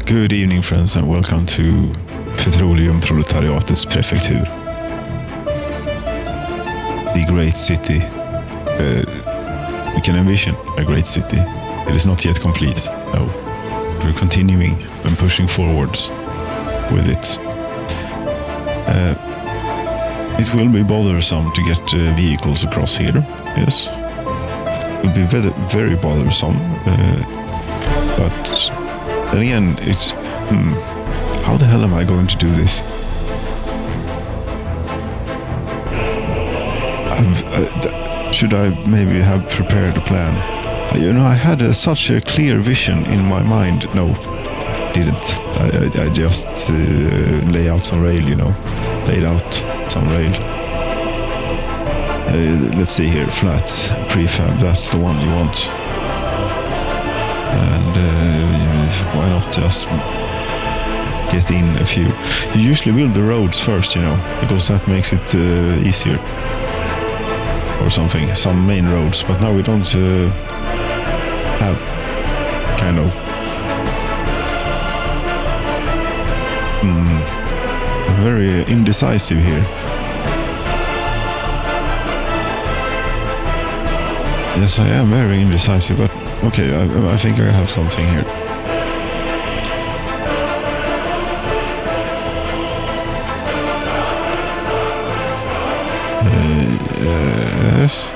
Good evening, friends, and welcome to Petroleum Proletariat's Prefecture. The great city. We can envision a great city. It is not yet complete. No. We're continuing and pushing forwards with it. It will be bothersome to get vehicles across here. Yes. It will be very, very bothersome. But then again, it's... how the hell am I going to do this? Should I maybe have prepared a plan? I had such a clear vision in my mind. No, didn't. I just lay out some rail, laid out some rail. Let's see here, flat prefab, that's the one you want. And why not just get in a few? You usually build the roads first, because that makes it easier. Or something, some main roads, but now we don't have kind of very indecisive here. Yes, I am very indecisive, but okay, I think I have something here. Yes.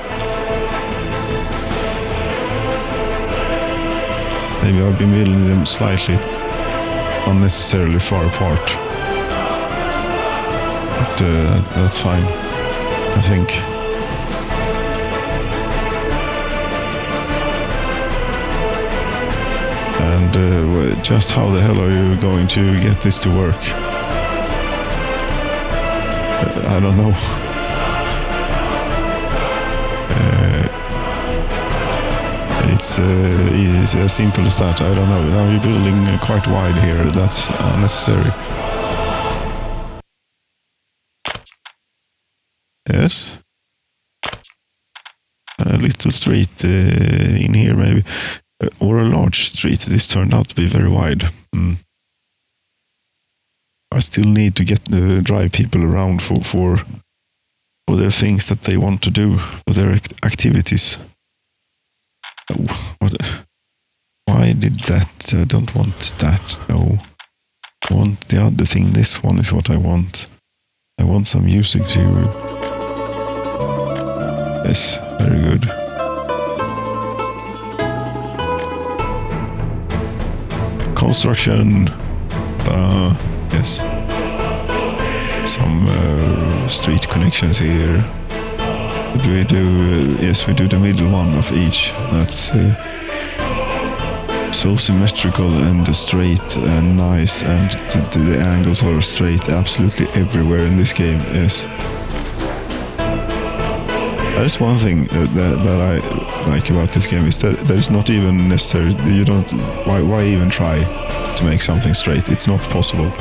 Maybe I've been building them slightly unnecessarily far apart. But that's fine, I think. And just how the hell are you going to get this to work? I don't know. It's as simple as that. I don't know. Now you're building quite wide here. That's unnecessary. Yes. A little street in here maybe. Or a large street. This turned out to be very wide. I still need to drive people around for their things that they want to do, for their activities. Oh, why did that? I don't want that. No. I want the other thing. This one is what I want. I want some music too. Yes, very good. Construction. Yes. Some street connections here. What do we do? Yes, we do the middle one of each. That's so symmetrical and straight and nice, and the angles are straight absolutely everywhere in this game. Yes. That is one thing that I like about this game, is that it's not even necessary. You don't. Why even try to make something straight? It's not possible.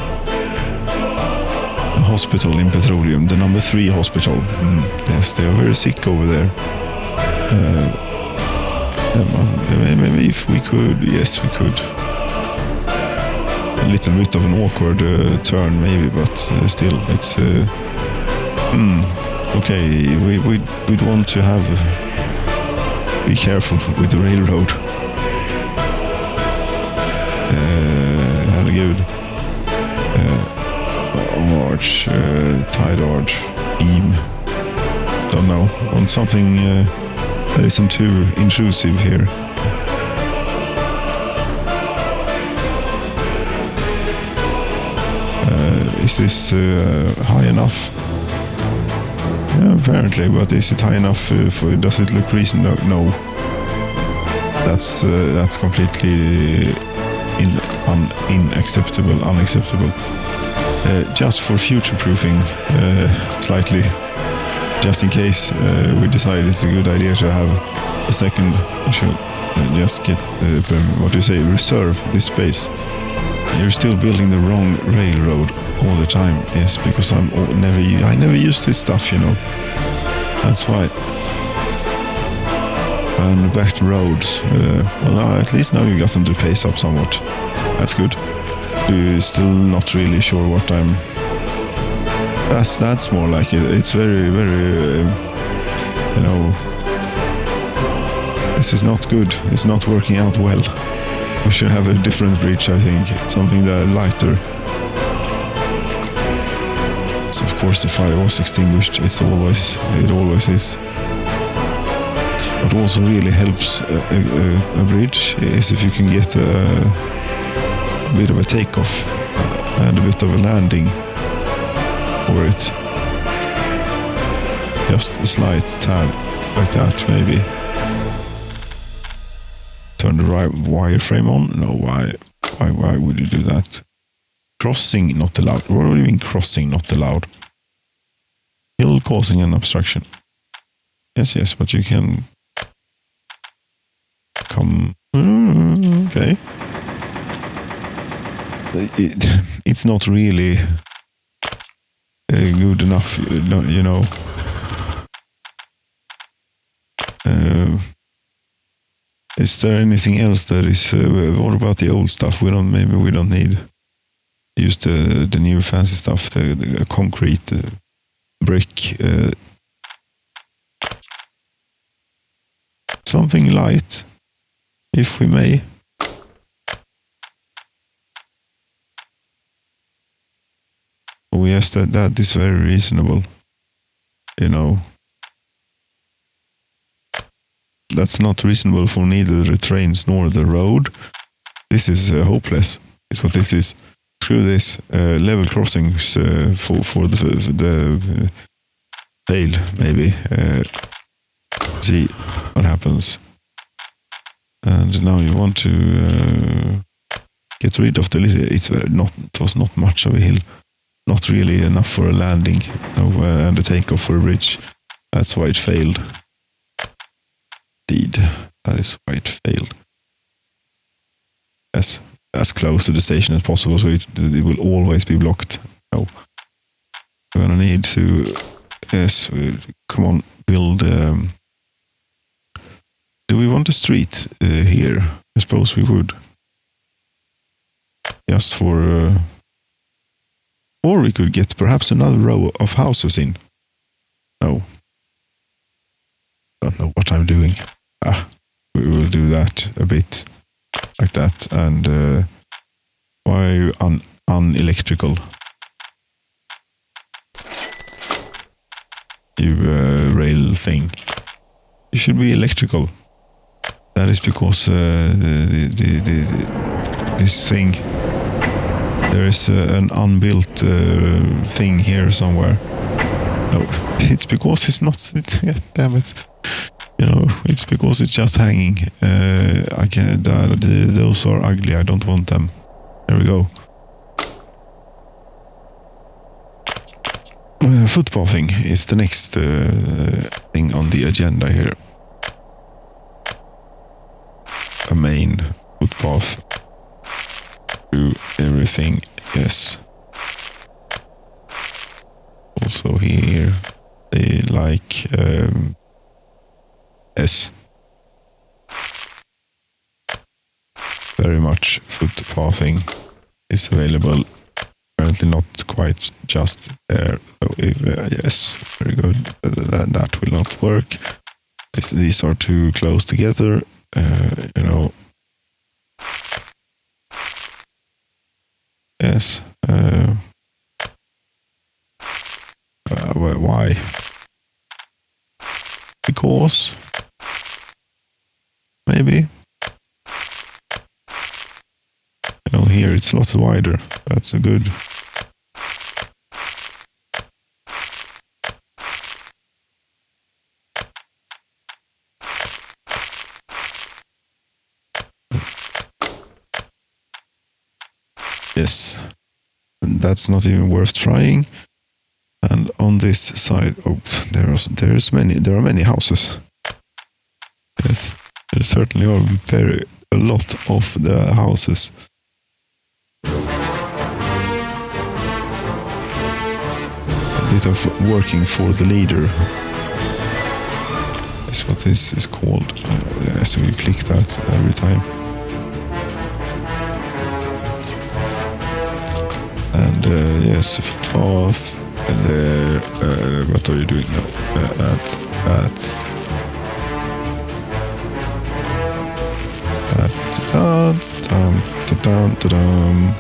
Hospital in Petroleum, the number 3 hospital. Yes, they are very sick over there. Maybe if we could, yes, we could. A little bit of an awkward turn, maybe, but still, it's okay. We'd want to be careful with the railroad. Herregud. Arch, tide arch, beam. Don't know. On something that isn't too intrusive here. Is this high enough? Yeah, apparently, but is it high enough does it look reasonable? No. That's completely unacceptable. Just for future-proofing, slightly, just in case we decide it's a good idea to have a second, we should just get, reserve this space. You're still building the wrong railroad all the time. Yes, because I never use this stuff, That's why. And back to roads. Well, at least now you got them to pace up somewhat. That's good. still not really sure what I'm. That's more like it. It's very, very, this is not good. It's not working out well. We should have a different bridge, I think. Something that lighter. So of course the fire was extinguished. It always is. What also really helps a bridge is if you can get a bit of a takeoff and a bit of a landing for it. Just a slight tad like that, maybe. Turn the wireframe on? No, why would you do that? Crossing not allowed. What do you mean crossing not allowed? Still causing an obstruction. Yes, but you can come. Okay. It's not really good enough, you know. Is there anything else that is? What about the old stuff? Maybe we don't need use the new fancy stuff, the concrete, brick, something light, if we may. Oh yes, that is very reasonable. You know, that's not reasonable for neither the trains nor the road. This is hopeless. Is what this is. Through this level crossings for the fail, maybe. See what happens. And now you want to get rid of the little. It was not much of a hill. Not really enough for a landing, and a takeoff for a bridge. That's why it failed. Indeed, that is why it failed. As close to the station as possible, so it will always be blocked. No, we're gonna need to. Yes, come on, build. Do we want a street here? I suppose we would. Just for. Or we could get perhaps another row of houses in. No. Don't know what I'm doing. We will do that a bit like that. And why are you unelectrical? You rail thing. You should be electrical. That is because this thing. There is an unbuilt thing here somewhere. No, it's because it's not. Damn it! You know, it's because it's just hanging. I can. Those are ugly. I don't want them. There we go. Footpathing is the next thing on the agenda here. A main footpath. Do everything, yes. Also here, they like yes. Very much footpathing is available. Apparently not quite just there. So if, yes, very good. That will not work. These are too close together. You know. Yes. Why? Because maybe. You know, here it's a lot wider. That's a good. Yes, and that's not even worth trying. And on this side, there are many houses. Yes, there certainly are a lot of the houses. A bit of working for the leader. That's what this is called. So you click that every time. And yes, off there. What are you doing now? At dum dum dum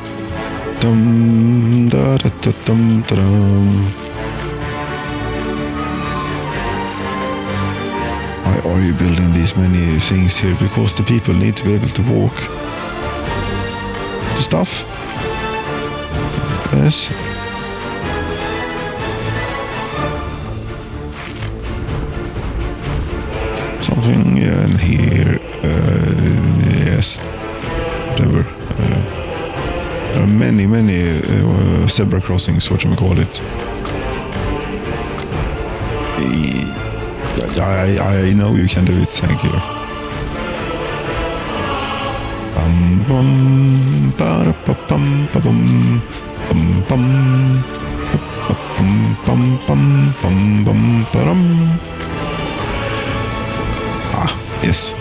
dum da da da dum dum. Why are you building these many things here? Because the people need to be able to walk to stuff. Yes. Something, yeah, and here, yes, whatever. There are many zebra crossings, what you call it. I know you can do it, thank you. Bum bum ba bum bum bum bum bum bum bum bum bum. Ah, yes.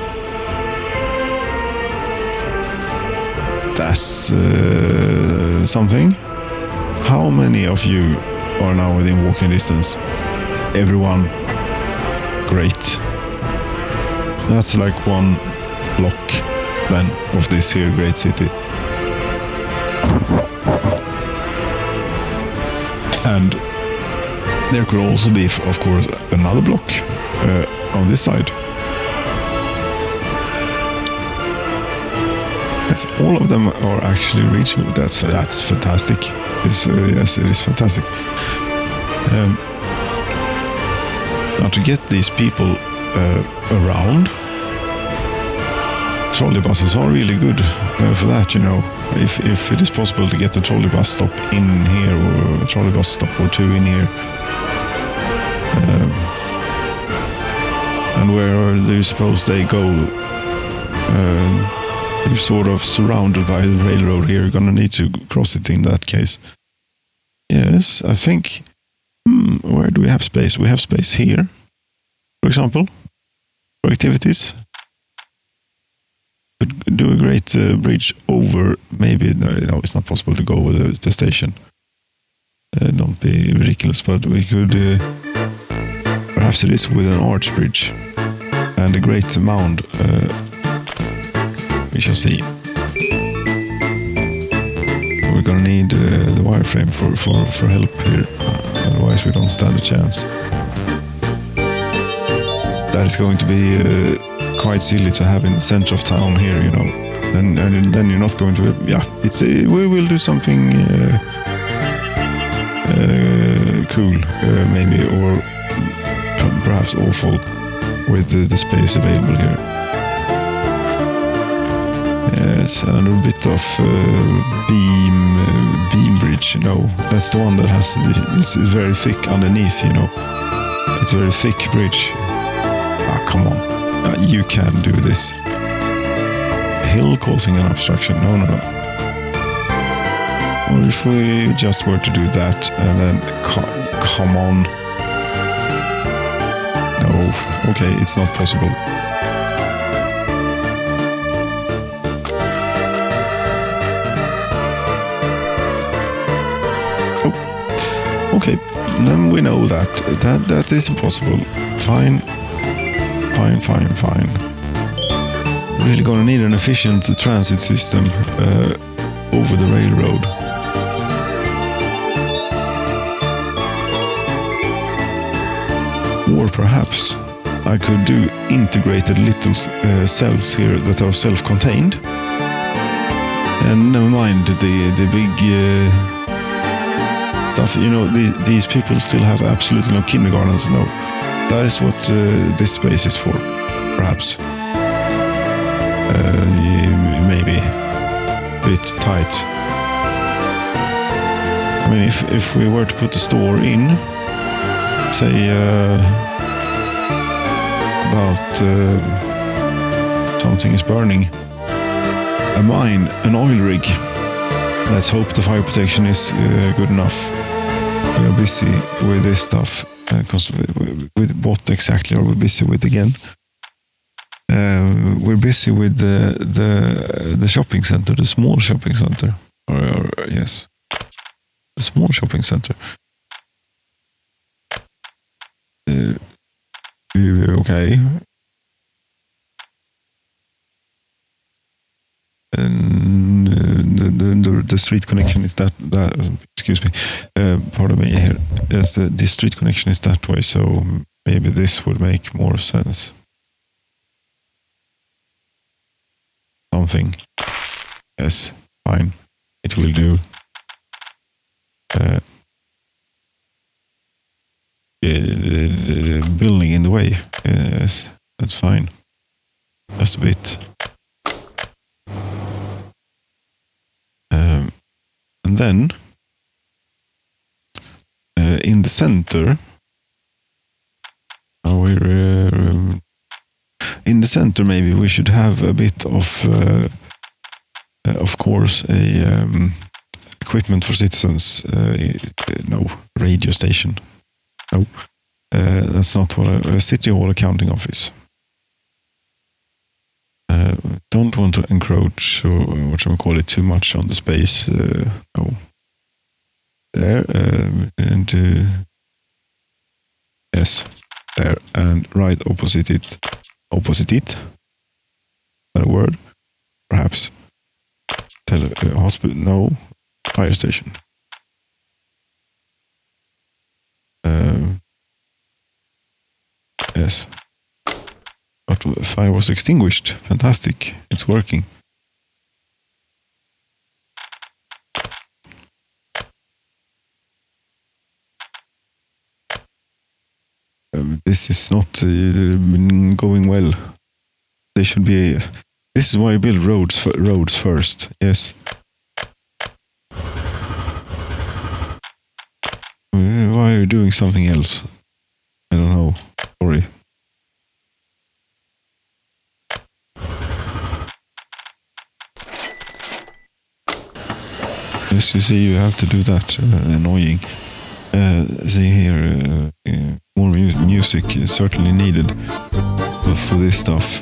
That's something. How many of you are now within walking distance? Everyone. Great. That's like one block then of this here great city. And there could also be, of course, another block on this side. Yes, all of them are actually reachable. That's fantastic. Yes, it is fantastic. Now to get these people around, trolley buses are really good for that, you know. If it is possible to get a trolley bus stop in here, or a trolley bus stop or two in here. And where do you suppose they go? You're sort of surrounded by the railroad here. You're gonna need to cross it in that case. Yes, I think... where do we have space? We have space here, for example, for activities. Could do a great bridge over, maybe, no, it's not possible to go over the station. Don't be ridiculous, but we could, perhaps it is with an arch bridge and a great mound. We shall see. We're gonna need the wireframe for help here, otherwise we don't stand a chance. That is going to be quite silly to have in the center of town here, you know. Then you're not going to. Yeah, it's we will do something cool, maybe, or perhaps awful with the space available here. Yes, and a bit of beam bridge, you know. That's the one that has it's very thick underneath, you know. It's a very thick bridge. Ah, come on, you can do this. Hill causing an obstruction? No. Or if we just were to do that and then come on. No, okay, it's not possible. Okay, then we know that is impossible. Fine. Really gonna need an efficient transit system over the railroad. Or perhaps I could do integrated little cells here that are self-contained. And never mind the big... stuff, you know, these people still have absolutely no kindergartens. No, that is what this space is for, perhaps. Maybe a bit tight. I mean, if we were to put the store in, say about something is burning, a mine, an oil rig. Let's hope the fire protection is good enough. We are busy with this stuff. With what exactly are we busy with again? We're busy with the shopping center, the small shopping center. Yes. a small shopping center. Okay. And the street connection is that excuse me, pardon me here. Yes, the street connection is that way, so maybe this would make more sense. Something. Yes, fine. It will do. Building in the way. Yes, that's fine. Just a bit. And then in the center, in the center, maybe we should have a bit of course, a equipment for citizens. No, radio station. No, that's not what a city hall accounting office. Don't want to encroach or what shall we call it too much on the space. No. There and yes, there and right opposite it. Opposite it. That a word? Perhaps. Hospital? No. Fire station. Yes. But the fire was extinguished. Fantastic. It's working. This is not going well. They should be. This is why I build roads first. Yes. Why are you doing something else? I don't know. Sorry. Yes, you see, you have to do that. Annoying. See here, more music is certainly needed for this stuff.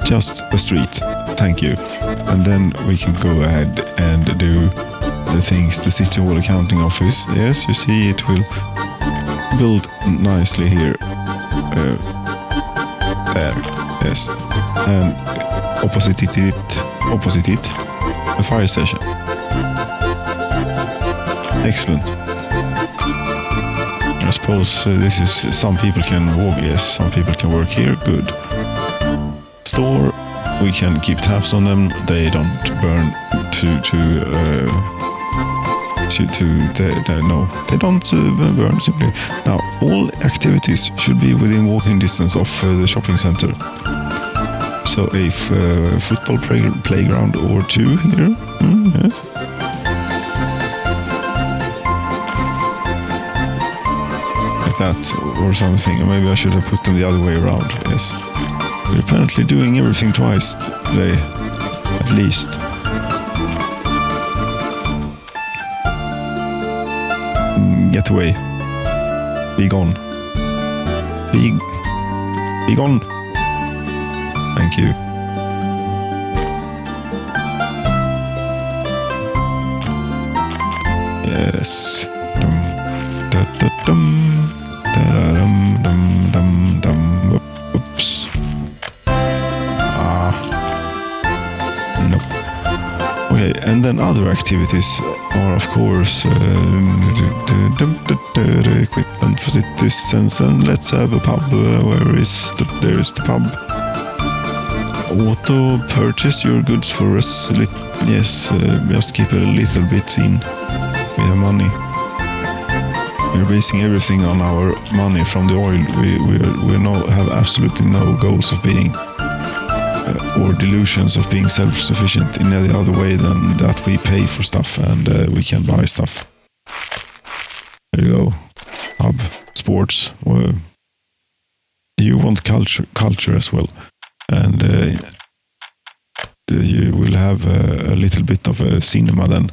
Just a street, thank you. And then we can go ahead and do the things the City Hall Accounting Office. Yes, you see, it will build nicely here. There, yes. And opposite it, a fire station. Excellent. I suppose this is, some people can walk, yes, some people can work here, good. Store, we can keep tabs on them, they don't burn no, they don't burn simply. Now, all activities should be within walking distance of the shopping center. So a football playground or two here. Yes. Like that or something. Or maybe I should have put them the other way around. Yes. We're apparently doing everything twice today. At least. Get away. Be gone. Be gone. Thank you. Yes. Oops. No. Okay, and then other activities are, of course, equipment for citizens, and let's have a pub. Where is there is the pub? Auto purchase your goods for us. Yes, just keep a little bit in. We have money. We're basing everything on our money from the oil. We have absolutely no goals of being or delusions of being self-sufficient in any other way than that we pay for stuff and we can buy stuff. There you go. Pub, sports. You want culture as well. And you will have a little bit of a cinema then.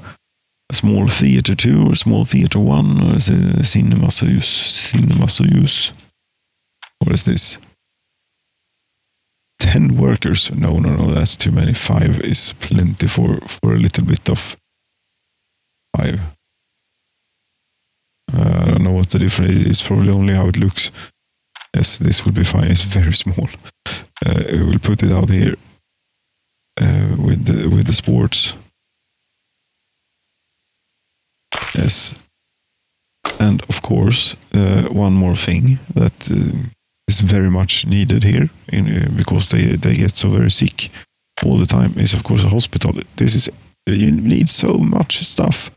A small theater 2 or small theater 1, or is it cinema Soyuz? What is this? 10 workers. No, that's too many. 5 is plenty for a little bit of 5. I don't know what the difference is. It's probably only how it looks. Yes, this will be fine. It's very small. We'll put it out here with the sports. Yes. And of course, one more thing that is very much needed here, because they get so very sick all the time, is of course a hospital. You need so much stuff.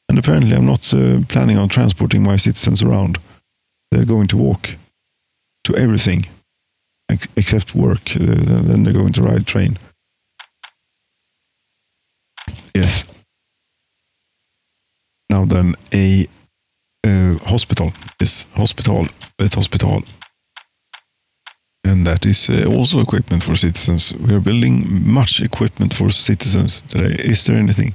And apparently I'm not planning on transporting my citizens around. They're going to walk to everything except work. Then they're going to ride train. Yes. Now then, a hospital. Yes, hospital. And that is also equipment for citizens. We are building much equipment for citizens today. Is there anything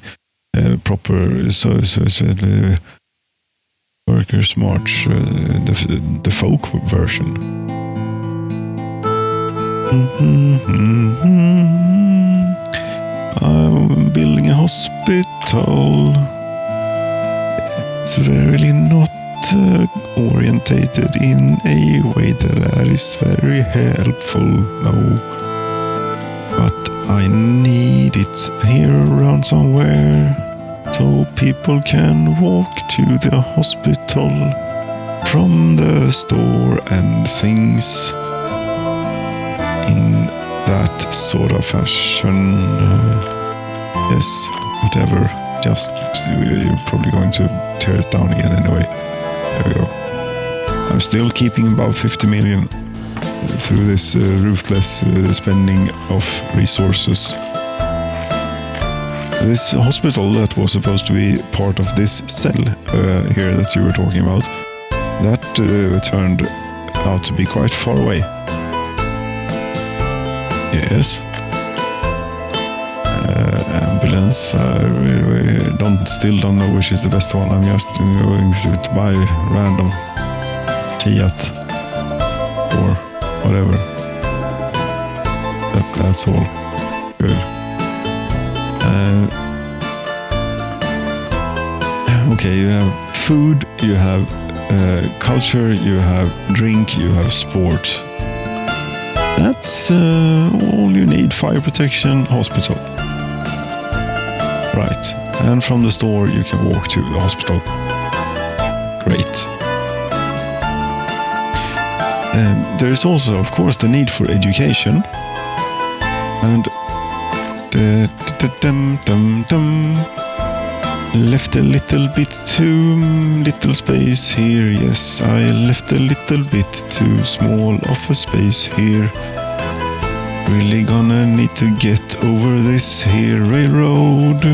proper? So the Workers' March, the folk version. I'm building a hospital. It's really not orientated in a way that is very helpful, no. But I need it here around somewhere, so people can walk to the hospital from the store and things in that sort of fashion. Yes, whatever. Just, you're probably going to tear it down again anyway. There we go. I'm still keeping above 50 million through this ruthless spending of resources. This hospital that was supposed to be part of this cell here that you were talking about, that turned out to be quite far away. Yes. Ambulance. I still don't know which is the best one. I'm just going to buy random Fiat or whatever. That's all. Good. Okay, you have food, you have culture, you have drink, you have sport. That's all you need. Fire protection, hospital. Right. And from the store you can walk to the hospital. Great. And there is also, of course, the need for education. And left a little bit too little space here. Yes, I left a little bit too small of a space here. Really gonna need to get over this here railroad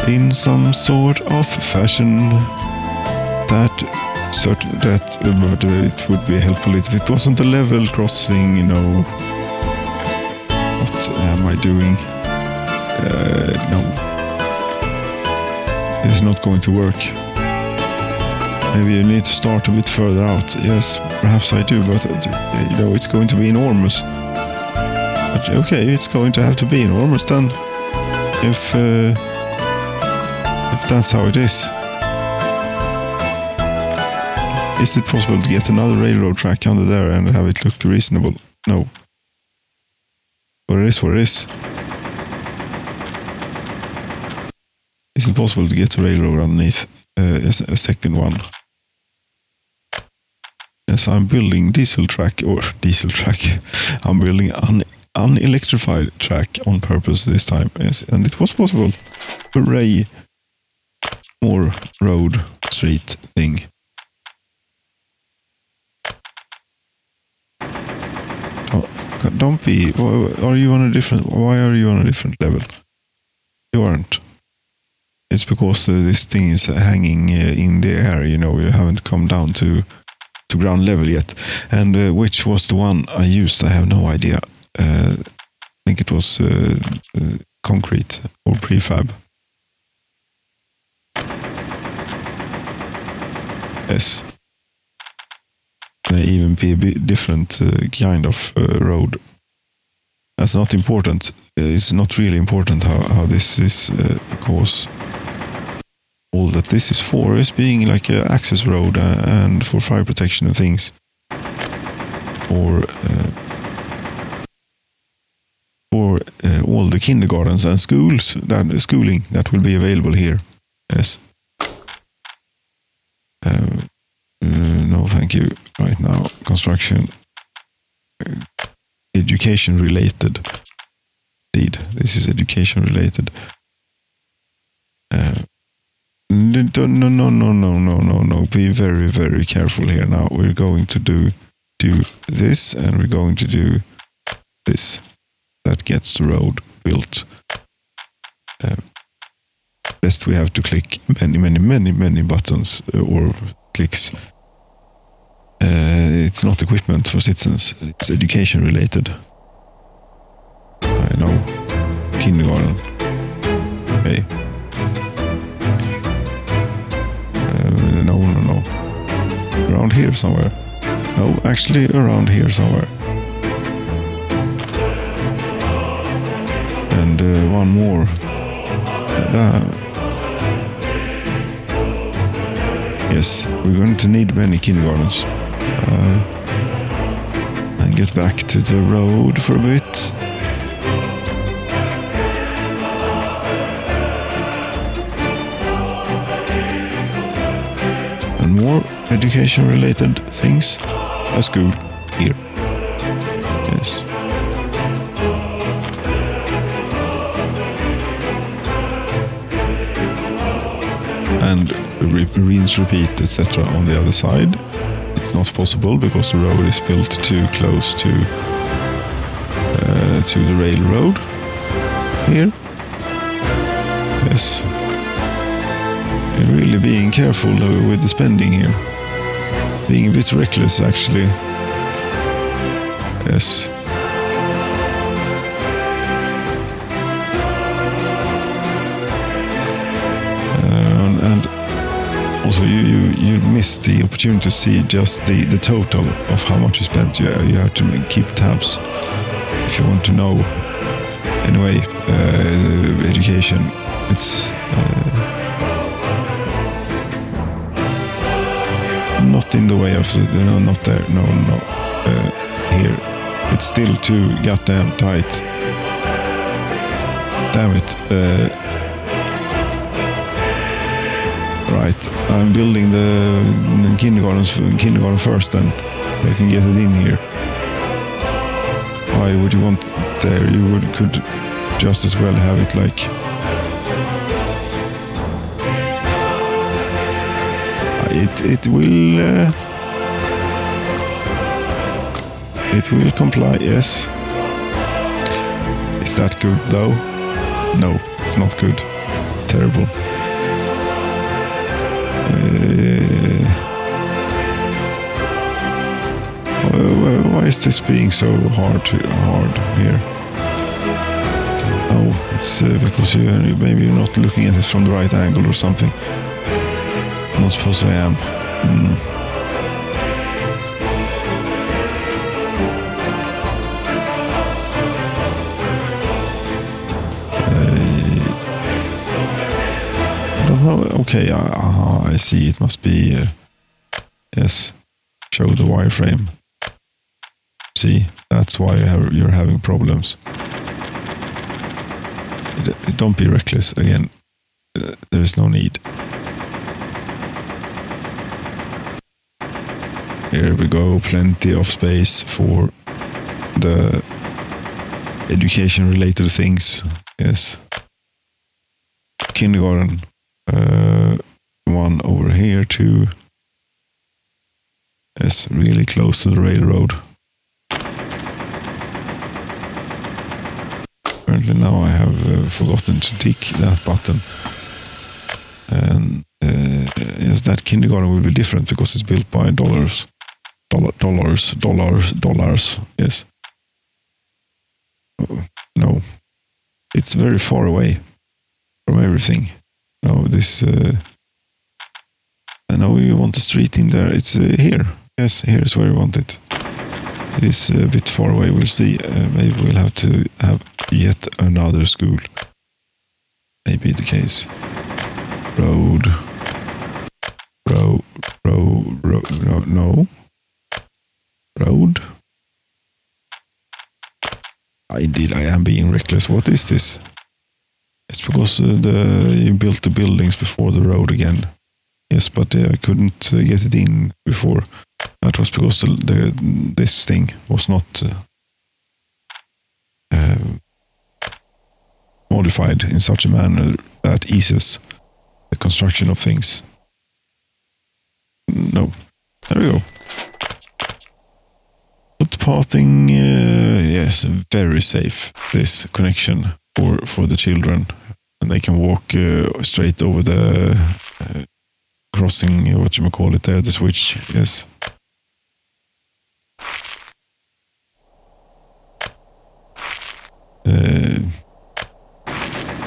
in some sort of fashion. But it would be helpful if it wasn't a level crossing, you know. What am I doing? No. It's not going to work. Maybe you need to start a bit further out. Yes, perhaps I do, but you know, it's going to be enormous. But okay, it's going to have to be enormous then, if that's how it is. Is it possible to get another railroad track under there and have it look reasonable? No. But it is what it is. Is it possible to get a railroad underneath a second one? Yes, I'm building diesel track. I'm building unelectrified track on purpose this time. Yes, and it was possible. Hooray! More road, street thing. Don't be. Why are you on a different level? You aren't. It's because this thing is hanging in the air. You know, you haven't come down to ground level yet. And which was the one I used? I have no idea. I think it was concrete or prefab. Yes. May even be a bit different kind of road. that's not important. It's not really important how this is, because all that this is for is being like an access road and for fire protection and things, or for all the kindergartens and schooling that will be available here. Yes. No, thank you. Right now, construction, education related. Indeed, this is education related. No. Be very, very careful here. Now we're going to do this, and we're going to do this. That gets the road built. Best we have to click many buttons or clicks. It's not equipment for citizens. It's education related. I know. Kindergarten. Okay. No. Around here somewhere. No, actually around here somewhere. And one more. Yes, we're going to need many kindergartens. And get back to the road for a bit. And more education related things. A school here. Yes. And rinse, repeat, etc. on the other side. It's not possible because the road is built too close to the railroad here. Yes. You're really being careful with the spending here. Being a bit reckless, actually. Yes. And also you miss the opportunity to see just the total of how much you spent. You have to keep tabs if you want to know. Anyway, education, it's not in the way of no, not there. No. Here, it's still too goddamn tight. Damn it. Right, I'm building the kindergarten first, then they can get it in here. Why would you want it there? You could just as well have it like it will comply. Yes. Is that good though? No, it's not good. Terrible. Why is this being so hard here? Oh, it's because maybe you're not looking at it from the right angle or something. I'm not suppose I am. Okay, I see. It must be yes. Show the wireframe. See, that's why you're having problems. Don't be reckless again. There is no need. Here we go. Plenty of space for the education-related things. Yes. Kindergarten. One over here too. Yes, really close to the railroad. Apparently now I have forgotten to tick that button. And yes, that kindergarten will be different because it's built by dollars. Yes. No. It's very far away from everything. No, this... I know you want the street in there. It's here. Yes, here's where you want it. it is a bit far away. We'll see. Maybe we'll have to have yet another school. Maybe the case. Road. No. Road. Indeed, I am being reckless. What is this? It's because you built the buildings before the road again. Yes, but I couldn't get it in before. That was because this thing was not modified in such a manner that eases the construction of things. No. There we go. Footpathing, yes, very safe, this connection for the children. And they can walk straight over the crossing, what you call it there, the switch, yes.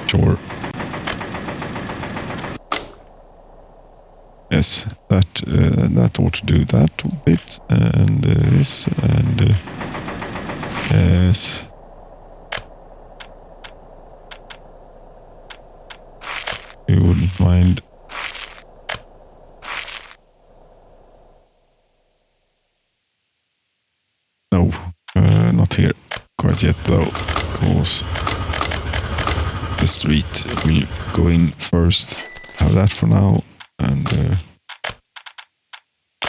Sure. Yes, that ought to do that bit, and this, and yes. You wouldn't mind. No, not here quite yet though, because the street will go in first. Have that for now, and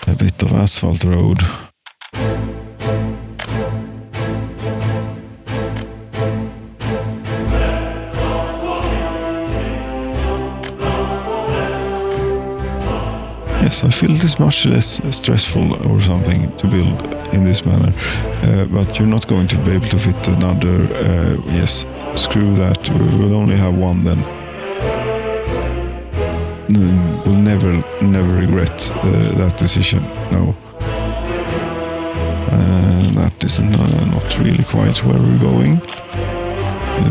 a bit of asphalt road. Yes, I feel it is much less stressful or something to build in this manner, but you're not going to be able to fit another, yes, screw that, we will only have one then. We'll never regret that decision, no. That is not really quite where we're going.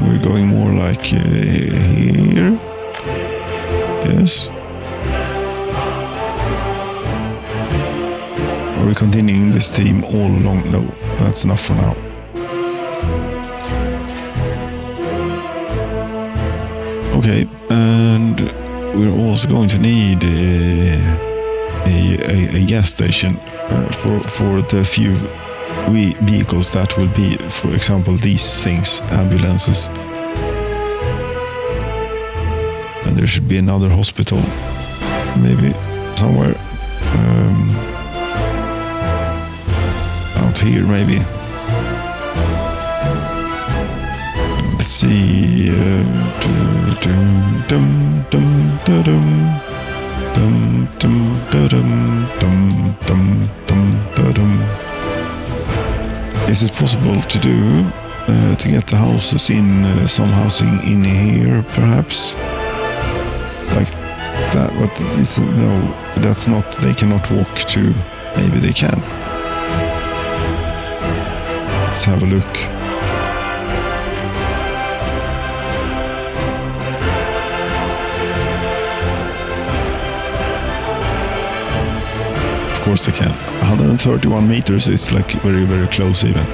We're going more like here, yes. Are we continuing this theme all along? No, that's enough for now. Okay, and we're also going to need a gas station for the few vehicles that will be, for example, these things, ambulances. And there should be another hospital, maybe somewhere. Out here, maybe. Let's see. Is it possible to do to get the houses in, some housing in here, perhaps? Like that, but it's, no, that's not, they cannot walk to, maybe they can. Let's have a look. Of course they can. 131 meters, it's like very, very close even.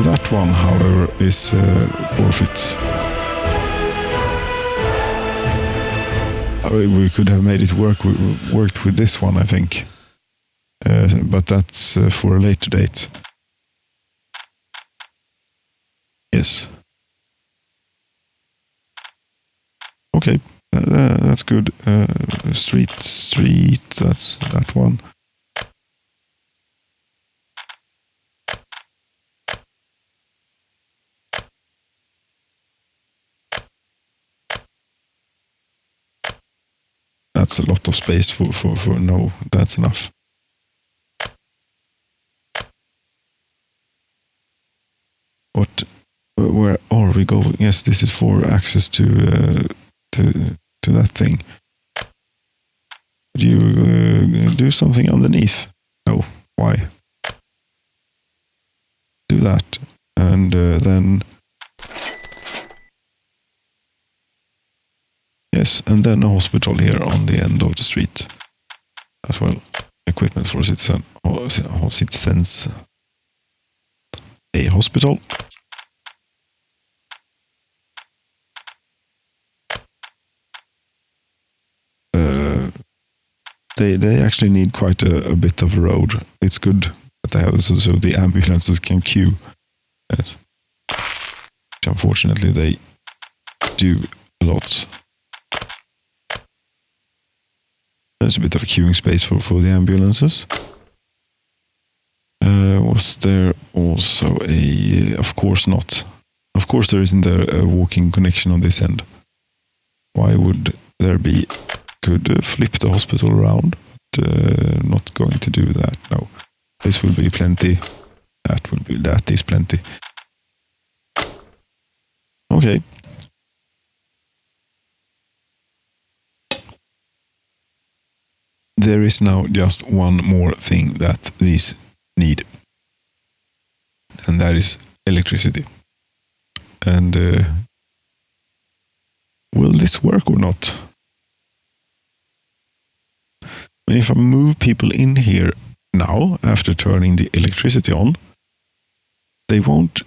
That one, however, is forfeit. We could have made it worked with this one, I think. But that's for a later date. Yes. Okay, that's good. Street, that's that one. That's a lot of space for no, that's enough. Where are we going? Yes, this is for access to that thing. Do you do something underneath? No. Why? do that. And then... Yes, and then a hospital here on the end of the street as well. Equipment for citizens. A hospital. They actually need quite a bit of road. It's good that they have so the ambulances can queue. Yes. Which unfortunately they do a lot. There's a bit of a queuing space for the ambulances. Was there also a... Of course not. Of course there isn't a walking connection on this end. Why would there be... Could flip the hospital around, but not going to do that. No, this will be plenty. That is plenty. Okay. There is now just one more thing that these need, and that is electricity. And will this work or not? And if I move people in here now, after turning the electricity on, they won't.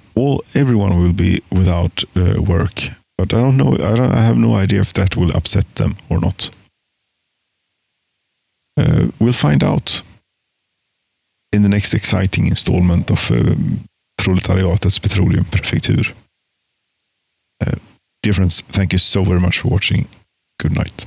Everyone will be without work. But I don't know. I have no idea if that will upset them or not. We'll find out in the next exciting installment of Proletariat's Petroleum Prefecture. Dear friends, thank you so very much for watching. Good night.